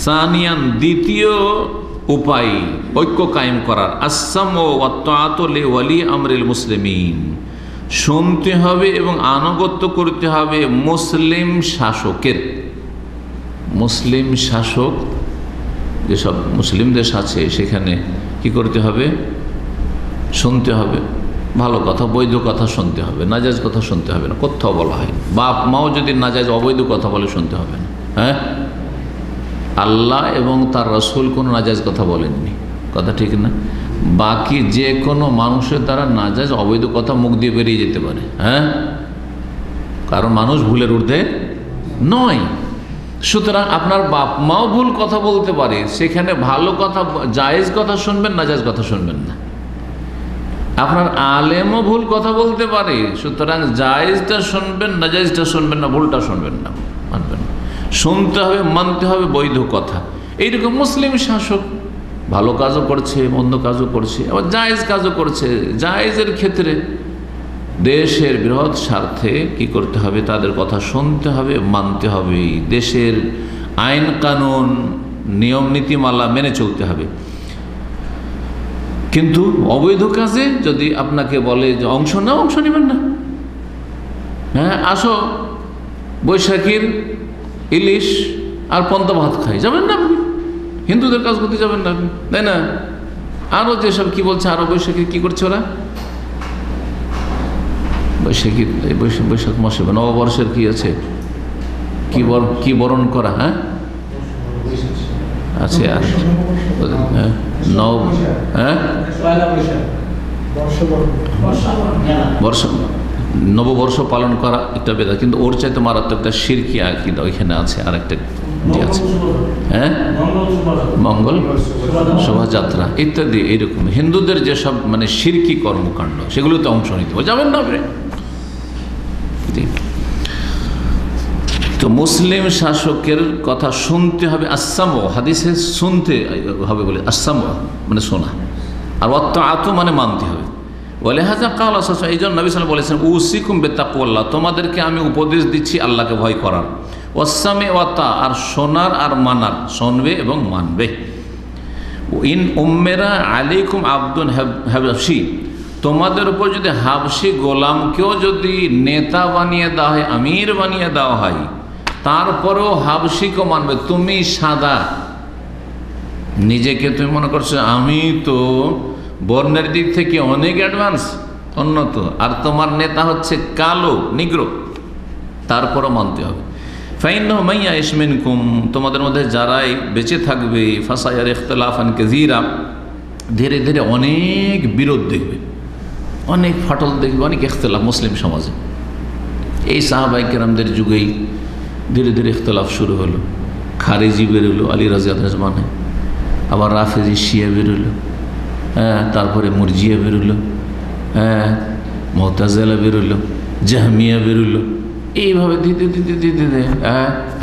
সানিয়ান দ্বিতীয় উপায় ঐক্য কায়েম করার আসসাম ওয়া তাআতু লিওয়ালি আমরিল মুসলিমিন, শুনতে হবে এবং আনুগত্য করতে হবে মুসলিম শাসকের। মুসলিম শাসক যেসব মুসলিম দেশ আছে সেখানে কি করতে হবে? শুনতে হবে ভালো কথা, বৈধ কথা শুনতে হবে, নাজায়েজ কথা শুনতে হবে না। কোথাও বলা হয় বাপ মাও যদি নাজায়েজ অবৈধ কথা বলে শুনতে হবে না। হ্যাঁ, আল্লাহ এবং তার রাসূল কোনো নাজায়েজ কথা বলেননি, কথা ঠিক না? বাকি যে কোনো মানুষের দ্বারা নাজায়েজ অবৈধ কথা মুখ দিয়ে বেরিয়ে যেতে পারে। হ্যাঁ, কারণ মানুষ ভুলের ঊর্ধ্বে নয়। সুতরাং আপনার বাপ মাও ভুল কথা বলতে পারে, সেখানে ভালো কথা জায়েজ কথা শুনবেন, নাজায়েজ কথা শুনবেন না। আপনার আলেমও ভুল কথা বলতে পারে, সুতরাং জায়েজটা শুনবেন, নাজায়েজটা শুনবেন না, ভুলটা শুনবেন না, মানবেন না। শুনতে হবে, মানতে হবে বৈধ কথা। এইরকম মুসলিম শাসক ভালো কাজও করছে, মন্দ কাজও করছে, আবার জায়েজ কাজও করছে। জায়েজের ক্ষেত্রে দেশের বৃহৎ স্বার্থে কি করতে হবে? তাদের কথা শুনতে হবে, মানতে হবে, দেশের আইন কানুন নিয়ম নীতিমালা মেনে চলতে হবে। কিন্তু অবৈধ কাজে যদি আপনাকে বলে যে অংশ নাও, অংশ নেবেন না। হ্যাঁ, আসো বৈশাখীর ইলিশ আর পন্তা ভাত খাই, যাবেন না আপনি? হিন্দুদের কাজ করতে যাবেন না আপনি, তাই না? আরও যেসব কি বলছে, আরো বৈশাখীর কি করছে ওরা? বৈশাখীর বৈশাখ মাসে নববর্ষের কি আছে, কি বরণ করা? হ্যাঁ আছে, আর নববর্ষ পালন করা একটা বেদা, কিন্তু ওর চাইতে মারাত্মক একটা শিরকি আকীদা ওইখানে আছে। আর একটা আছে, হ্যাঁ, মঙ্গল শোভাযাত্রা ইত্যাদি। এইরকম হিন্দুদের যেসব মানে শিরকি কর্মকাণ্ড, সেগুলোতে অংশ নিতে হবে, যাবেন না আপনি। তো মুসলিম শাসকের কথা শুনতে হবে। আসসাম, হাদিসে শুনতে হবে বলে আসসাম মানে শোনা, আর ওয়াত্তাআতু মানে মানতে হবে। বলে হাজা কাল আসা, এই জন্য নবী সাল্লাল্লাহু আলাইহি ওয়াসাল্লাম উসিকুম বিতাকওয়াল্লাহ, তোমাদেরকে আমি উপদেশ দিচ্ছি আল্লাহকে ভয় করার। ওয়াসসামি ওয়াতা, আর শোনার আর মানার, শুনবে এবং মানবে। ইন উম্মেরা আলাইকুম আব্দুন হাবশি, তোমাদের উপর যদি হাবশি গোলামকেও যদি নেতা বানিয়ে দেওয়া হয়, আমির বানিয়ে দেওয়া হয়, তারপরেও হাবশিকেও মানবে। তুমি সাদা, নিজেকে তুমি মনে করছো আমি তো বর্ণের দিক থেকে অনেক অ্যাডভান্স, উন্নত, আর তোমার নেতা হচ্ছে কালো নিগ্রো, তারপরও মানতে হবে। ফাইন্নাহু মান ইয়াইশ মিনকুম, তোমাদের মধ্যে যারাই বেঁচে থাকবে, ফাসায়ারা ইখতিলাফান কাসীরা, ধীরে ধীরে অনেক বিরোধ দেখবে, অনেক ফাটল দেখবে, অনেক ইখতিলাফ মুসলিম সমাজে। এই সাহাবায়ে কেরামদের যুগেই ধীরে ধীরে ইখতিলাফ শুরু হলো। খারিজি বেরোলো আলী রাদিয়াল্লাহু আনহু মানে, আবার রাফেজি শিয়া বেরোলো, হ্যাঁ, তারপরে মুরজিয়া বেরোলো, হ্যাঁ, মুতাজিলা বেরোলো, জাহমিয়া বেরোলো। এইভাবে ধীরে ধীরে ধীরে ধীরে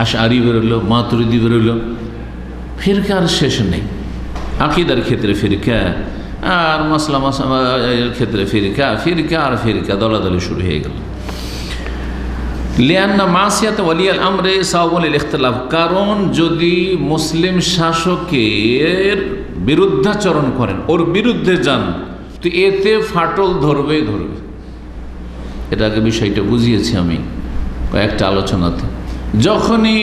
আশআরি বেরোলো, মাতুরিদি বেরোলো। ফিরকার শেষ নেই। আকীদার ক্ষেত্রে ফিরকা, আর মাসলা মাসাইলের ক্ষেত্রে ফিরকা, ফিরকা আর ফিরকা, দলাদলি শুরু হয়ে গেল। লিআন্না মাসিয়াত ওয়ালিয়াল আমরে সাওয়াবুল ইখতিলাফ, কারণ যদি মুসলিম শাসকের বিরুদ্ধাচরণ করেন, ওর বিরুদ্ধে যান, তো এতে ফাটল ধরবেই ধরবে। এটা আগে বিষয়টা বুঝিয়েছি আমি কয়েকটা আলোচনাতে। যখনই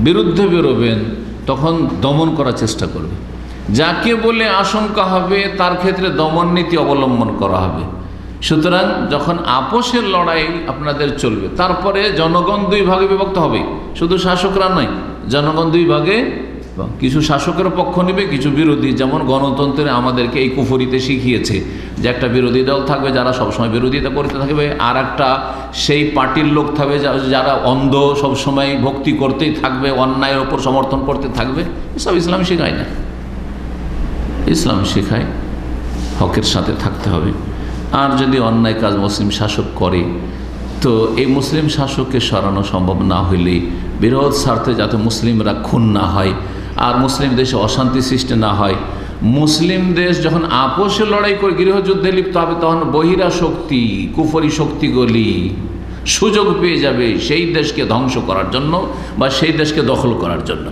বিরুদ্ধে বেরোবেন তখন দমন করার চেষ্টা করবে। যাকে বলে আশঙ্কা হবে তার ক্ষেত্রে দমন নীতি অবলম্বন করা হবে। সুতরাং যখন আপোষের লড়াই আপনাদের চলবে, তারপরে জনগণ দুই ভাগে বিভক্ত হবে, শুধু শাসকরা নয়, জনগণ দুই ভাগে, কিছু শাসকের পক্ষ নেবে, কিছু বিরোধী। যেমন গণতন্ত্রে আমাদেরকে এই কুফরিতে শিখিয়েছে যে একটা বিরোধী দল থাকবে যারা সবসময় বিরোধিতা করতে থাকবে, আর একটা সেই পার্টির লোক থাকবে যারা অন্ধ, সবসময় ভক্তি করতেই থাকবে, অন্যায়ের ওপর সমর্থন করতে থাকবে। এসব ইসলাম শেখায় না। ইসলাম শেখায় হকের সাথে থাকতে হবে। আর যদি অন্যায় কাজ মুসলিম শাসক করে, তো এই মুসলিম শাসককে সরানো সম্ভব না হইলে বৃহৎ স্বার্থে যাতে মুসলিমরা খুন না হয়, আর মুসলিম দেশে অশান্তি সৃষ্টি না হয়। মুসলিম দেশ যখন আপোষে লড়াই করে গৃহযুদ্ধে লিপ্ত হবে, তখন বহিরা শক্তি, কুফরি শক্তিগুলি সুযোগ পেয়ে যাবে সেই দেশকে ধ্বংস করার জন্য বা সেই দেশকে দখল করার জন্য।